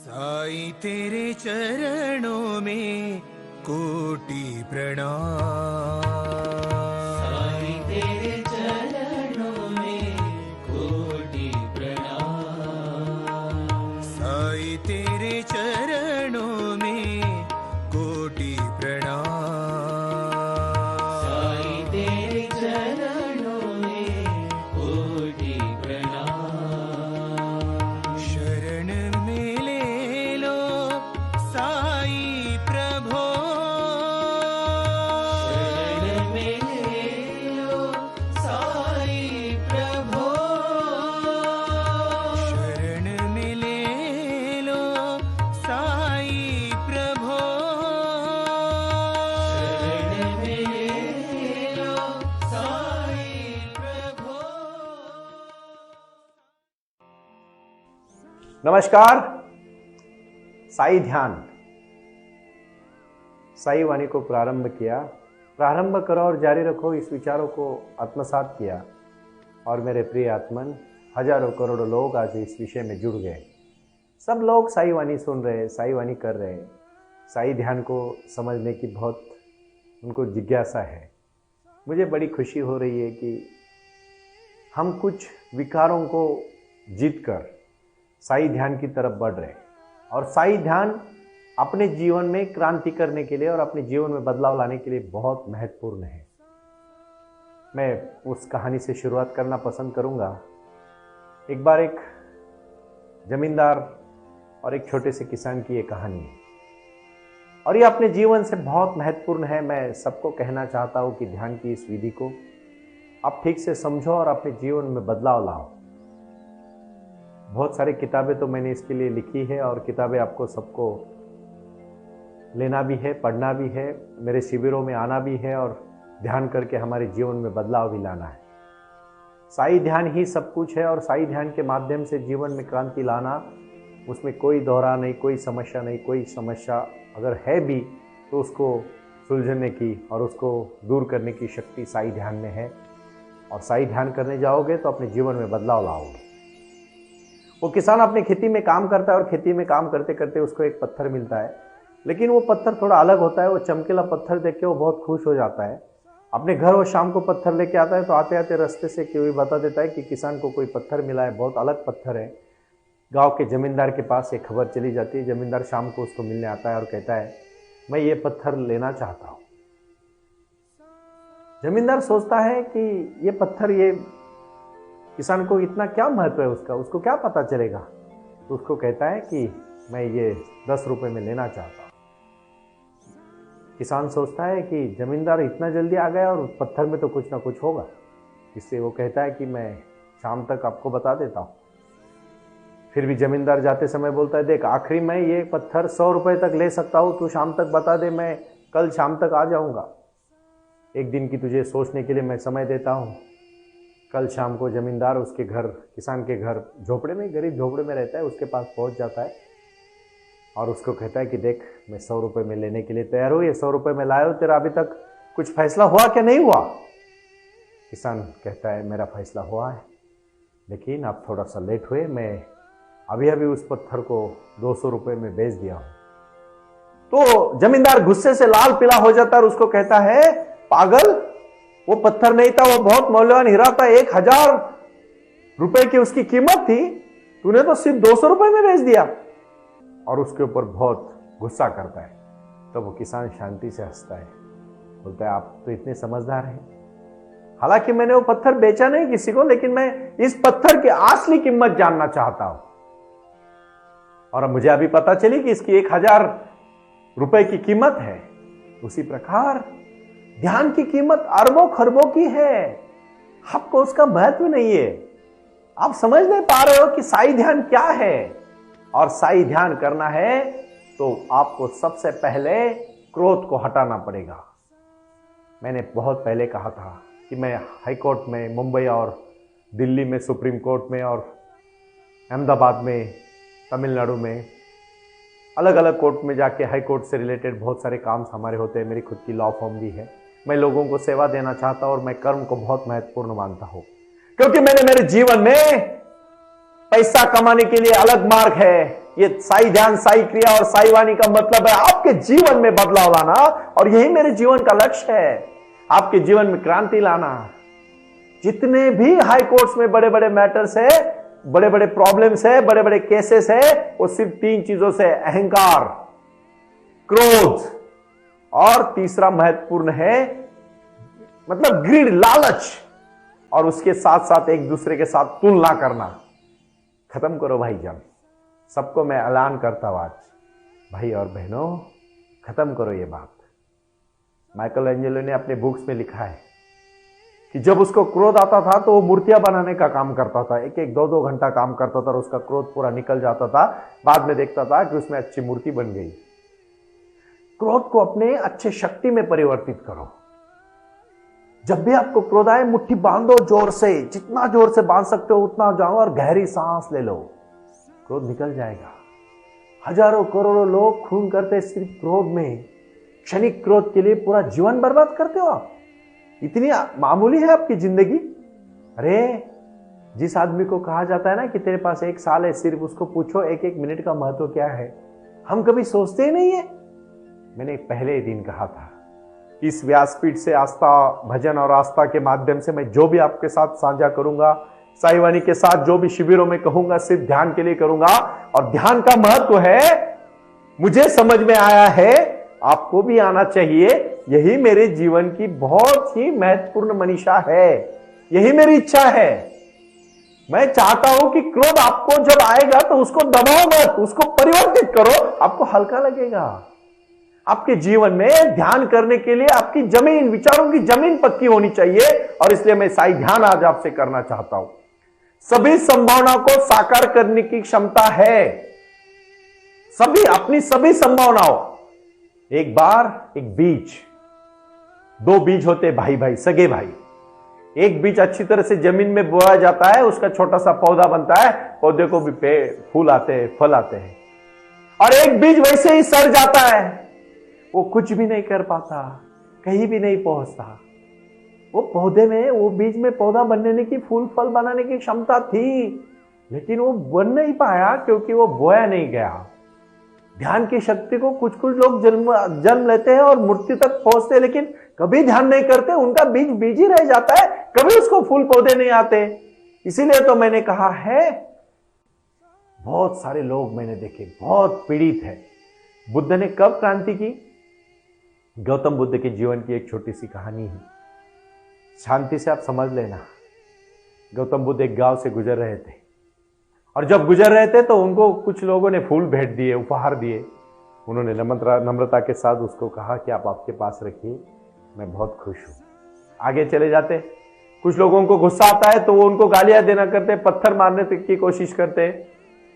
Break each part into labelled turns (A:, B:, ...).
A: साईं तेरे चरणों में कोटि प्रणाम।
B: साईं तेरे चरणों में कोटि प्रणाम।
A: साईं तेरे चरणों में कोटि प्रणाम।
B: साईं तेरे चरणों में कोटि प्रणाम।
A: शरण में ले लो साईं प्रभो।
B: शरण में ले लो साईं प्रभो।
A: शरण में ले लो साईं प्रभो।
B: शरण में ले लो साईं प्रभो।
C: नमस्कार। साई ध्यान, साई वाणी को प्रारंभ किया। प्रारंभ करो और जारी रखो, इस विचारों को आत्मसात किया और मेरे प्रिय आत्मन, हजारों करोड़ों लोग आज इस विषय में जुड़ गए। सब लोग साई वाणी सुन रहे, साई वाणी कर रहे, साई ध्यान को समझने की बहुत उनको जिज्ञासा है। मुझे बड़ी खुशी हो रही है कि हम कुछ विकारों को जीतकर साई ध्यान की तरफ बढ़ रहे हैं और साई ध्यान अपने जीवन में क्रांति करने के लिए और अपने जीवन में बदलाव लाने के लिए बहुत महत्वपूर्ण है। मैं उस कहानी से शुरुआत करना पसंद करूंगा। एक बार एक जमींदार और एक छोटे से किसान की ये कहानी है और ये अपने जीवन से बहुत महत्वपूर्ण है। मैं सबको कहना चाहता हूँ कि ध्यान की इस विधि को आप ठीक से समझो और अपने जीवन में बदलाव लाओ। बहुत सारी किताबें तो मैंने इसके लिए लिखी है और किताबें आपको सबको लेना भी है, पढ़ना भी है, मेरे शिविरों में आना भी है और ध्यान करके हमारे जीवन में बदलाव भी लाना है। साई ध्यान ही सब कुछ है और साई ध्यान के माध्यम से जीवन में क्रांति लाना, उसमें कोई दोहरा नहीं, कोई समस्या नहीं। कोई समस्या अगर है भी तो उसको सुलझने की और उसको दूर करने की शक्ति साई ध्यान में है। और साई ध्यान करने जाओगे तो अपने जीवन में बदलाव लाओगे। वो किसान अपनी खेती में काम करता है और खेती में काम करते करते उसको एक पत्थर मिलता है, लेकिन वो पत्थर थोड़ा अलग होता है। वो चमकीला पत्थर देख के वो बहुत खुश हो जाता है। अपने घर वो शाम को पत्थर लेके आता है तो आते आते रास्ते से कोई बता देता है कि किसान को कोई पत्थर मिला है, बहुत अलग पत्थर है। गांव के जमींदार के पास एक खबर चली जाती है। जमींदार शाम को उसको मिलने आता है और कहता है, मैं ये पत्थर लेना चाहता हूँ। जमींदार सोचता है कि ये पत्थर, ये किसान को इतना क्या महत्व है उसका, उसको क्या पता चलेगा। तो उसको कहता है कि मैं ये 10 रुपए में लेना चाहता हूँ। किसान सोचता है कि जमींदार इतना जल्दी आ गया और पत्थर में तो कुछ ना कुछ होगा, इससे वो कहता है कि मैं शाम तक आपको बता देता हूँ। फिर भी जमींदार जाते समय बोलता है, देख आखिरी मैं ये पत्थर 100 रुपए तक ले सकता हूँ, तू शाम तक बता दे, मैं कल शाम तक आ जाऊँगा। एक दिन की तुझे सोचने के लिए मैं समय देता हूँ। कल शाम को जमींदार उसके घर, किसान के घर, झोपड़े में, गरीब झोपड़े में रहता है, उसके पास पहुंच जाता है और उसको कहता है कि देख मैं 100 रुपए में लेने के लिए तैयार हूँ, ये 100 रुपए में लाया हो, तेरा अभी तक कुछ फैसला हुआ क्या नहीं हुआ। किसान कहता है मेरा फैसला हुआ है, लेकिन आप थोड़ा सा लेट हुए, मैं अभी अभी उस पत्थर को 200 रुपए में बेच दिया हूँ। तो जमींदार गुस्से से लाल पीला हो जाता है और उसको कहता है, पागल, वो पत्थर नहीं था, वो बहुत मूल्यवान हीरा था, 1000 रुपए की उसकी कीमत थी, तूने तो सिर्फ 200 रुपए में बेच दिया। और उसके ऊपर बहुत गुस्सा करता है। तो वो किसान शांति से हंसता है, बोलता है आप तो इतने समझदार हैं। हालांकि मैंने वो पत्थर बेचा नहीं किसी को, लेकिन मैं इस पत्थर की असली कीमत जानना चाहता हूं और अब मुझे अभी पता चली कि इसकी 1000 रुपए की कीमत है। उसी प्रकार ध्यान की कीमत अरबों खरबों की है, आपको उसका महत्व नहीं है। आप समझ नहीं पा रहे हो कि साई ध्यान क्या है। और साई ध्यान करना है तो आपको सबसे पहले क्रोध को हटाना पड़ेगा। मैंने बहुत पहले कहा था कि मैं हाई कोर्ट में, मुंबई और दिल्ली में सुप्रीम कोर्ट में और अहमदाबाद में, तमिलनाडु में, अलग अलग कोर्ट में जाके, हाई कोर्ट से रिलेटेड बहुत सारे काम हमारे होते हैं। मेरी खुद की लॉ फॉर्म भी है। मैं लोगों को सेवा देना चाहता हूं और मैं कर्म को बहुत महत्वपूर्ण मानता हूं, क्योंकि मैंने मेरे जीवन में पैसा कमाने के लिए अलग मार्ग है। ये साई ध्यान, साई क्रिया और साई वाणी का मतलब है आपके जीवन में बदलाव लाना, और यही मेरे जीवन का लक्ष्य है, आपके जीवन में क्रांति लाना। जितने भी हाई कोर्ट्स में बड़े बड़े मैटर्स है, बड़े बड़े प्रॉब्लम्स है, बड़े बड़े केसेस है, वो सिर्फ 3 चीजों से, अहंकार, क्रोध, और तीसरा महत्वपूर्ण है मतलब ग्रीड, लालच, और उसके साथ साथ एक दूसरे के साथ तुलना करना। खत्म करो भाईजान, सबको मैं ऐलान करता हूं आज, भाई और बहनों, खत्म करो ये बात। माइकल एंजेलो ने अपने बुक्स में लिखा है कि जब उसको क्रोध आता था तो वो मूर्तियां बनाने का काम करता था, 1-1, 2-2 घंटा काम करता था और उसका क्रोध पूरा निकल जाता था। बाद में देखता था कि उसमें अच्छी मूर्ति बन गई। क्रोध को अपने अच्छे शक्ति में परिवर्तित करो। जब भी आपको क्रोध आए, मुट्ठी बांधो जोर से, जितना जोर से बांध सकते हो उतना जाओ और गहरी सांस ले लो, क्रोध निकल जाएगा। हजारों करोड़ों लोग खून करते सिर्फ क्रोध में, क्षणिक क्रोध के लिए पूरा जीवन बर्बाद करते हो आप। इतनी मामूली है आपकी जिंदगी। अरे जिस आदमी को कहा जाता है ना कि तेरे पास 1 साल है, सिर्फ उसको पूछो 1-1 मिनट का महत्व क्या है, हम कभी सोचते ही नहीं है। मैंने पहले ही दिन कहा था, इस व्यासपीठ से आस्था, भजन और आस्था के माध्यम से मैं जो भी आपके साथ साझा करूंगा, साई वाणी के साथ जो भी शिविरों में कहूंगा, सिर्फ ध्यान के लिए करूंगा। और ध्यान का महत्व है, मुझे समझ में आया है, आपको भी आना चाहिए। यही मेरे जीवन की बहुत ही महत्वपूर्ण मनीषा है, यही मेरी इच्छा है। मैं चाहता हूं कि क्रोध आपको जब आएगा तो उसको दबाओ मत, उसको परिवर्तित करो, आपको हल्का लगेगा। आपके जीवन में ध्यान करने के लिए आपकी जमीन, विचारों की जमीन पक्की होनी चाहिए। और इसलिए मैं साई ध्यान आज आपसे करना चाहता हूं। सभी संभावनाओं को साकार करने की क्षमता है, सभी, अपनी सभी संभावनाओं। एक बार एक बीज, 2 बीज होते भाई भाई, सगे भाई। एक बीज अच्छी तरह से जमीन में बोया जाता है, उसका छोटा सा पौधा बनता है, पौधे को भी फूल आते हैं, फल आते हैं। और एक बीज वैसे ही सड़ जाता है, वो कुछ भी नहीं कर पाता, कहीं भी नहीं पहुंचता। वो पौधे में, वो बीज में पौधा बनने की, फूल फल बनाने की क्षमता थी, लेकिन वो बन नहीं पाया क्योंकि वो बोया नहीं गया। ध्यान की शक्ति को कुछ कुछ लोग जन्म लेते हैं और मृत्यु तक पहुंचते हैं, लेकिन कभी ध्यान नहीं करते, उनका बीज बीज ही रह जाता है, कभी उसको फूल पौधे नहीं आते। इसीलिए तो मैंने कहा है, बहुत सारे लोग मैंने देखे बहुत पीड़ित है। बुद्ध ने कब क्रांति की? गौतम बुद्ध के जीवन की एक छोटी सी कहानी है, शांति से आप समझ लेना। गौतम बुद्ध एक गांव से गुजर रहे थे, और जब गुजर रहे थे तो उनको कुछ लोगों ने फूल भेंट दिए, उपहार दिए। उन्होंने नम्रता के साथ उसको कहा कि आप आपके पास रखिए, मैं बहुत खुश हूं। आगे चले जाते। कुछ लोगों को गुस्सा आता है तो वो उनको गालियां देना करते, पत्थर मारने तक की कोशिश करते।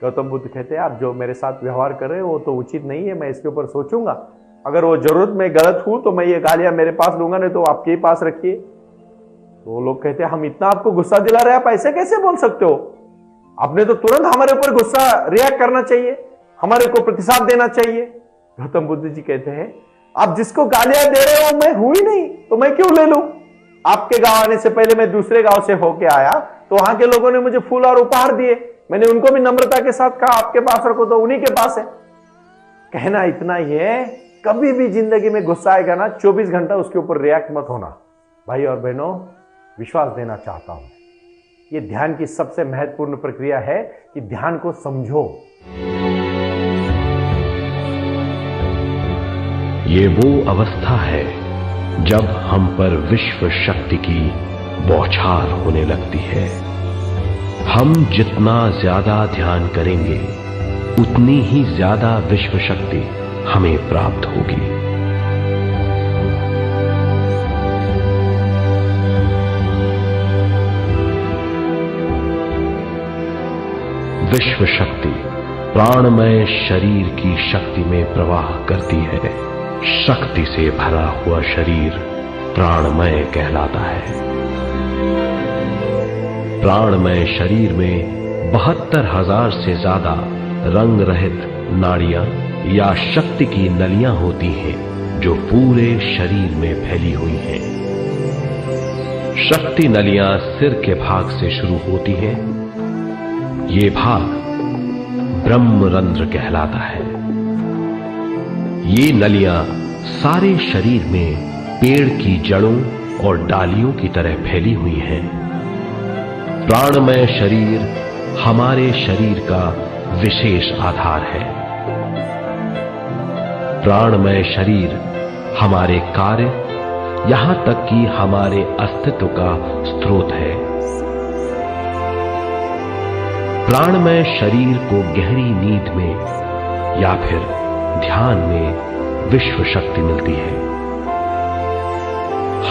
C: गौतम बुद्ध कहते हैं, आप जो मेरे साथ व्यवहार कर रहे हैं वो तो उचित नहीं है, मैं इसके ऊपर सोचूंगा। अगर वो जरूरत में गलत हूं तो मैं ये गालियां मेरे पास लूंगा, नहीं तो आपके ही पास रखिए। तो वो लोग कहते हैं, हम इतना आपको गुस्सा दिला रहे हैं, आप ऐसे कैसे बोल सकते हो? आपने तो तुरंत हमारे ऊपर गुस्सा रिएक्ट करना चाहिए, हमारे को प्रतिसाद देना चाहिए। गौतम बुद्ध जी कहते हैं, आप जिसको गालियां दे रहे हो मैं हुई नहीं, तो मैं क्यों ले लूं? आपके गांव आने से पहले मैं दूसरे गांव से होके आया, तो वहां के लोगों ने मुझे फूल और उपहार दिए, मैंने उनको भी नम्रता के साथ कहा आपके पास रखो, तो उन्हीं के पास है। कहना इतना ही है, कभी भी जिंदगी में गुस्सा आएगा ना, 24 घंटा उसके ऊपर रिएक्ट मत होना। भाई और बहनों, विश्वास देना चाहता हूं, ये ध्यान की सबसे महत्वपूर्ण प्रक्रिया है कि ध्यान को समझो।
D: ये वो अवस्था है जब हम पर विश्व शक्ति की बौछार होने लगती है। हम जितना ज्यादा ध्यान करेंगे उतनी ही ज्यादा विश्व शक्ति हमें प्राप्त होगी। विश्व शक्ति प्राणमय शरीर की शक्ति में प्रवाह करती है। शक्ति से भरा हुआ शरीर प्राणमय कहलाता है। प्राणमय शरीर में 72,000 से ज्यादा रंग रहित नाड़ियां या शक्ति की नलियां होती हैं, जो पूरे शरीर में फैली हुई हैं। शक्ति नलियां सिर के भाग से शुरू होती हैं, ये भाग ब्रह्मरंध्र कहलाता है। ये नलियां सारे शरीर में पेड़ की जड़ों और डालियों की तरह फैली हुई हैं। प्राणमय शरीर हमारे शरीर का विशेष आधार है। प्राणमय शरीर हमारे कार्य, यहां तक कि हमारे अस्तित्व का स्रोत है। प्राणमय शरीर को गहरी नींद में या फिर ध्यान में विश्व शक्ति मिलती है।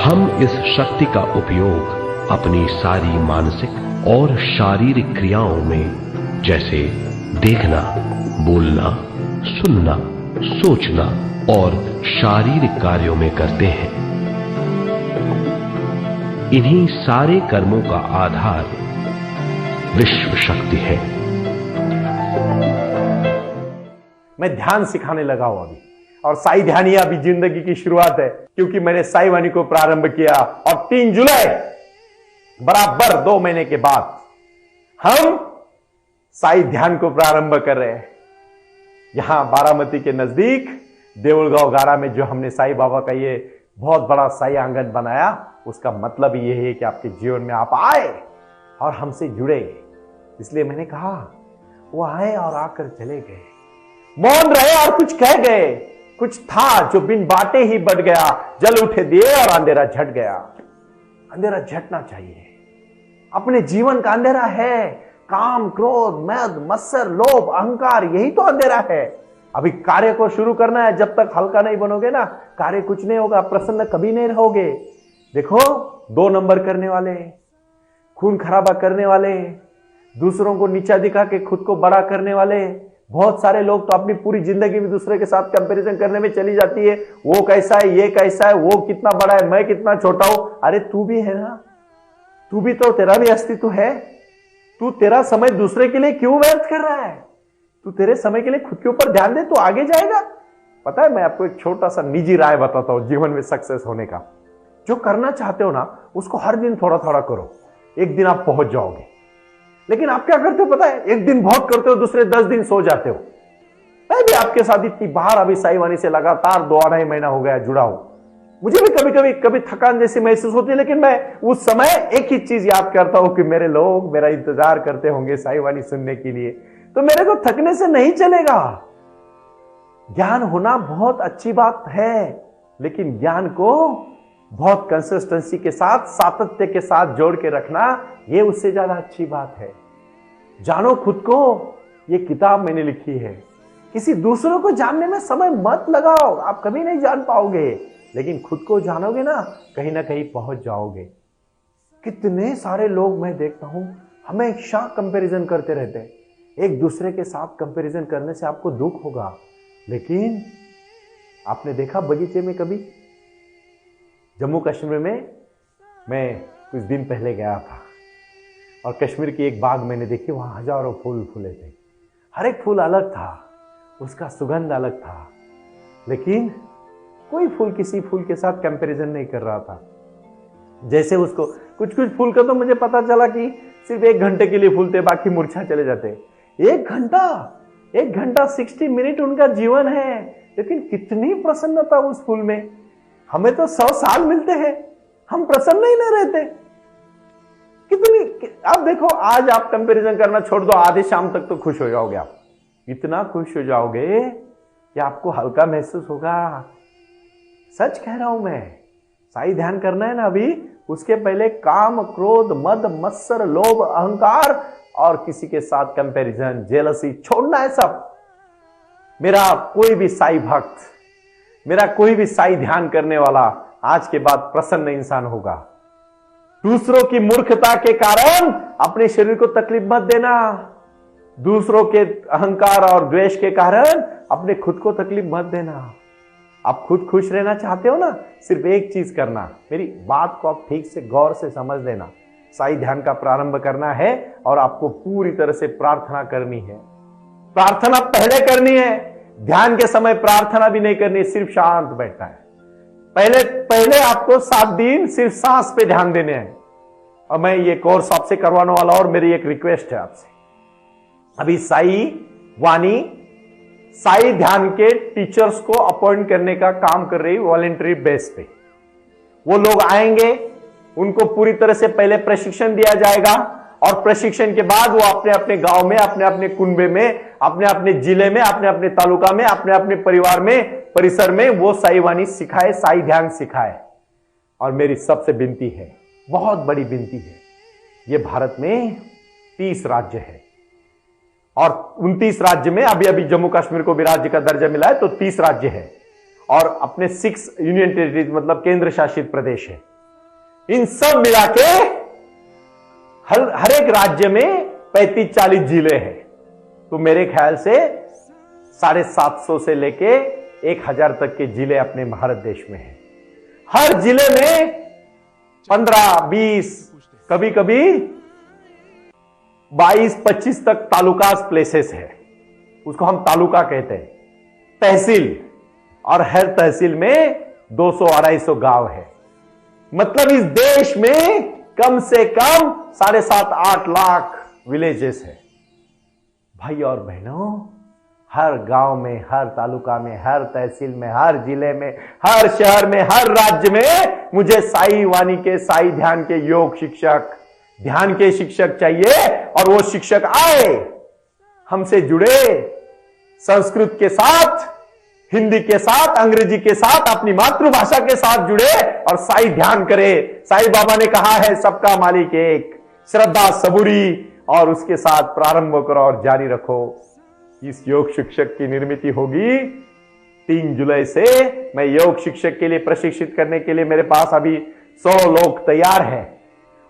D: हम इस शक्ति का उपयोग अपनी सारी मानसिक और शारीरिक क्रियाओं में, जैसे देखना, बोलना, सुनना, सोचना और शारीरिक कार्यों में करते हैं। इन्हीं सारे कर्मों का आधार विश्व शक्ति है।
C: मैं ध्यान सिखाने लगा हूं अभी, और साई ध्यानी अभी जिंदगी की शुरुआत है, क्योंकि मैंने साई वाणी को प्रारंभ किया और 3 जुलाई बराबर 2 महीने के बाद हम साई ध्यान को प्रारंभ कर रहे हैं। यहां बारामती के नजदीक देवलगांव गारा में जो हमने साई बाबा का ये बहुत बड़ा साई आंगन बनाया, उसका मतलब ये है कि आपके जीवन में आप आए और हमसे जुड़े। इसलिए मैंने कहा, वो आए और आकर चले गए, मौन रहे और कुछ कह गए। कुछ था जो बिन बाटे ही बढ़ गया, जल उठे दिए और अंधेरा झट गया। अंधेरा झटना चाहिए। अपने जीवन का अंधेरा है काम, क्रोध, मद, मत्सर, लोभ, अहंकार, यही तो अंधेरा है। अभी कार्य को शुरू करना है। जब तक हल्का नहीं बनोगे ना, कार्य कुछ नहीं होगा, प्रसन्न कभी नहीं रहोगे। देखो, 2 नंबर करने वाले, खून खराबा करने वाले, दूसरों को नीचा दिखा के खुद को बड़ा करने वाले, बहुत सारे लोग तो अपनी पूरी जिंदगी में दूसरे के साथ कंपैरिजन करने में चली जाती है। वो कैसा है, ये कैसा है, वो कितना बड़ा है, मैं कितना छोटा हूं। अरे तू भी है ना, तू भी तो, तेरा भी अस्तित्व है। तू तेरा समय दूसरे के लिए क्यों व्यर्थ कर रहा है? तू तेरे समय के लिए खुद के ऊपर ध्यान दे, तो आगे जाएगा। पता है, मैं आपको एक छोटा सा निजी राय बताता हूं जीवन में सक्सेस होने का। जो करना चाहते हो ना, उसको हर दिन थोड़ा थोड़ा करो, एक दिन आप पहुंच जाओगे। लेकिन आप क्या करते हो पता है? एक दिन बहुत करते हो, दूसरे 10 दिन सो जाते हो। मैं भी आपके साथ इतनी बार अभी साई वाणी से लगातार 2-2.5 महीना हो गया जुड़ा हूं। मुझे भी कभी थकान जैसी महसूस होती है, लेकिन मैं उस समय एक ही चीज याद करता हूं कि मेरे लोग मेरा इंतजार करते होंगे साई वाणी सुनने के लिए, तो मेरे को थकने से नहीं चलेगा। ज्ञान होना बहुत अच्छी बात है, लेकिन ज्ञान को बहुत कंसिस्टेंसी के साथ, सातत्य के साथ जोड़ के रखना, यह उससे ज्यादा अच्छी बात है। जानो खुद को, यह किताब मैंने लिखी है। किसी दूसरों को जानने में समय मत लगाओ, आप कभी नहीं जान पाओगे। लेकिन खुद को जानोगे ना कहीं पहुंच जाओगे। कितने सारे लोग मैं देखता हूं, हमेशा कंपैरिजन करते रहते हैं। एक दूसरे के साथ कंपैरिजन करने से आपको दुख होगा, लेकिन आपने देखा बगीचे में कभी? जम्मू कश्मीर में मैं कुछ दिन पहले गया था और कश्मीर की एक बाग मैंने देखी, वहां हजारों फूल फूले थे। हर एक फूल अलग था, उसका सुगंध अलग था, लेकिन कोई फूल किसी फूल के साथ कंपैरिजन नहीं कर रहा था। जैसे उसको कुछ फूल का तो मुझे पता चला कि सिर्फ 1 घंटे के लिए फूलते, बाकी मुरझा चले जाते। 1 घंटा 60 मिनट उनका जीवन है, लेकिन कितनी प्रसन्नता उस फूल में। हमें तो 100 साल मिलते हैं, हम प्रसन्न ही नहीं रहते। कितनी, आप देखो, आज आप कंपैरिजन करना छोड़ दो, आधी शाम तक तो खुश हो जाओगे। आप इतना खुश हो जाओगे कि आपको हल्का महसूस होगा। सच कह रहा हूं मैं। साई ध्यान करना है ना अभी, उसके पहले काम, क्रोध, मद, मत्सर, लोभ, अहंकार और किसी के साथ कंपैरिजन, जेलसी छोड़ना है सब। मेरा कोई भी साई भक्त, मेरा कोई भी साई ध्यान करने वाला आज के बाद प्रसन्न इंसान होगा। दूसरों की मूर्खता के कारण अपने शरीर को तकलीफ मत देना। दूसरों के अहंकार और द्वेष के कारण अपने खुद को तकलीफ मत देना। आप खुद खुश रहना चाहते हो ना, सिर्फ एक चीज करना, मेरी बात को आप ठीक से गौर से समझ लेना। साई ध्यान का प्रारंभ करना है और आपको पूरी तरह से प्रार्थना करनी है। प्रार्थना पहले करनी है, ध्यान के समय प्रार्थना भी नहीं करनी, सिर्फ शांत बैठना है। पहले आपको 7 दिन सिर्फ सांस पे ध्यान देने हैं। और मैं ये कोर्स आपसे करवाने वाला, और मेरी एक रिक्वेस्ट है आपसे, अभी साई वाणी साई ध्यान के टीचर्स को अपॉइंट करने का काम कर रही वॉलेंटरी बेस पे। वो लोग आएंगे, उनको पूरी तरह से पहले प्रशिक्षण दिया जाएगा और प्रशिक्षण के बाद वो अपने अपने गांव में, अपने अपने कुनबे में, अपने अपने जिले में, अपने अपने तालुका में, अपने अपने परिवार में, परिसर में वो साई वाणी सिखाए, साई ध्यान सिखाए। और मेरी सबसे विनती है, बहुत बड़ी विनती है, ये भारत में 30 राज्य है और 29 राज्य में अभी अभी जम्मू कश्मीर को भी राज्य का दर्जा मिला है, तो 30 राज्य है और अपने 6 यूनियन टेरिटरीज मतलब केंद्र शासित प्रदेश है। इन सब मिला के हर एक राज्य में 35-40 जिले हैं। तो मेरे ख्याल से 750 से लेके 1000 तक के जिले अपने भारत देश में हैं। हर जिले में 15-20 कभी कभी 22-25 तक तालुकास प्लेसेस है, उसको हम तालुका कहते हैं, तहसील, और हर तहसील में 200-250 गांव है। मतलब इस देश में कम से कम 7.5-8 लाख विलेजेस है। भाई और बहनों, हर गांव में, हर तालुका में, हर तहसील में, हर जिले में, हर शहर में, हर राज्य में मुझे साई वाणी के, साई ध्यान के योग शिक्षक, ध्यान के शिक्षक चाहिए। और वो शिक्षक आए, हमसे जुड़े, संस्कृत के साथ, हिंदी के साथ, अंग्रेजी के साथ, अपनी मातृभाषा के साथ जुड़े और साई ध्यान करे। साई बाबा ने कहा है सबका मालिक एक, श्रद्धा सबूरी, और उसके साथ प्रारंभ करो और जारी रखो। इस योग शिक्षक की निर्मित होगी 3 जुलाई से। मैं योग शिक्षक के लिए प्रशिक्षित करने के लिए मेरे पास अभी 100 लोग तैयार हैं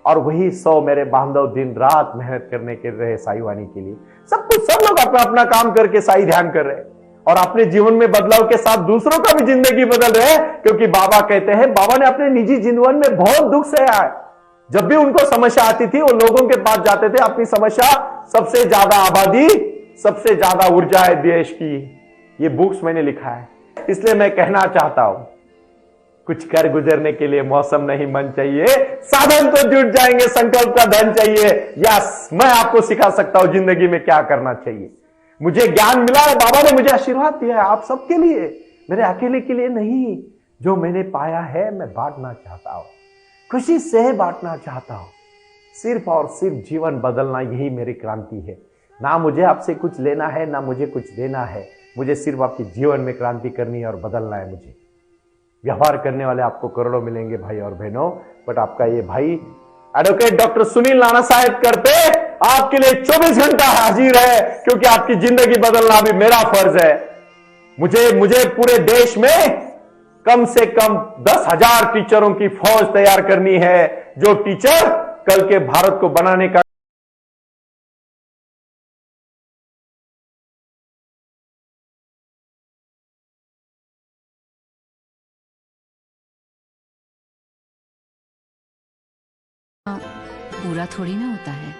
C: और वही 100 मेरे बांधव दिन रात मेहनत करने के रहे साई वाणी के लिए। सब लोग अपना अपना काम करके साई ध्यान कर रहे हैं और अपने जीवन में बदलाव के साथ दूसरों का भी जिंदगी बदल रहे हैं। क्योंकि बाबा कहते हैं, बाबा ने अपने निजी जीवन में बहुत दुख सहा है। जब भी उनको समस्या आती थी वो लोगों के पास जाते थे, अपनी समस्या, सबसे ज्यादा आबादी, सबसे ज्यादा ऊर्जा है देश की, ये बुक्स मैंने लिखा है। इसलिए मैं कहना चाहता हूं, कुछ कर गुजरने के लिए मौसम नहीं मन चाहिए, साधन तो जुट जाएंगे, संकल्प का धन चाहिए। यस, मैं आपको सिखा सकता हूं जिंदगी में क्या करना चाहिए। मुझे ज्ञान मिला है, बाबा ने मुझे आशीर्वाद दिया है आप सबके लिए, मेरे अकेले के लिए नहीं। जो मैंने पाया है मैं बांटना चाहता हूं, खुशी से बांटना चाहता हूं। सिर्फ और सिर्फ जीवन बदलना, यही मेरी क्रांति है। ना मुझे आपसे कुछ लेना है, ना मुझे कुछ देना है। मुझे सिर्फ आपके जीवन में क्रांति करनी है और बदलना है। मुझे व्यवहार करने वाले आपको करोड़ों मिलेंगे भाई और बहनों, बट आपका ये भाई एडवोकेट डॉक्टर सुनील नाना साहेब करते आपके लिए 24 घंटा हाजिर है, क्योंकि आपकी जिंदगी बदलना भी मेरा फर्ज है। मुझे पूरे देश में कम से कम 10,000 टीचरों की फौज तैयार करनी है, जो टीचर कल के भारत को बनाने का
E: पूरा थोड़ी ना होता है।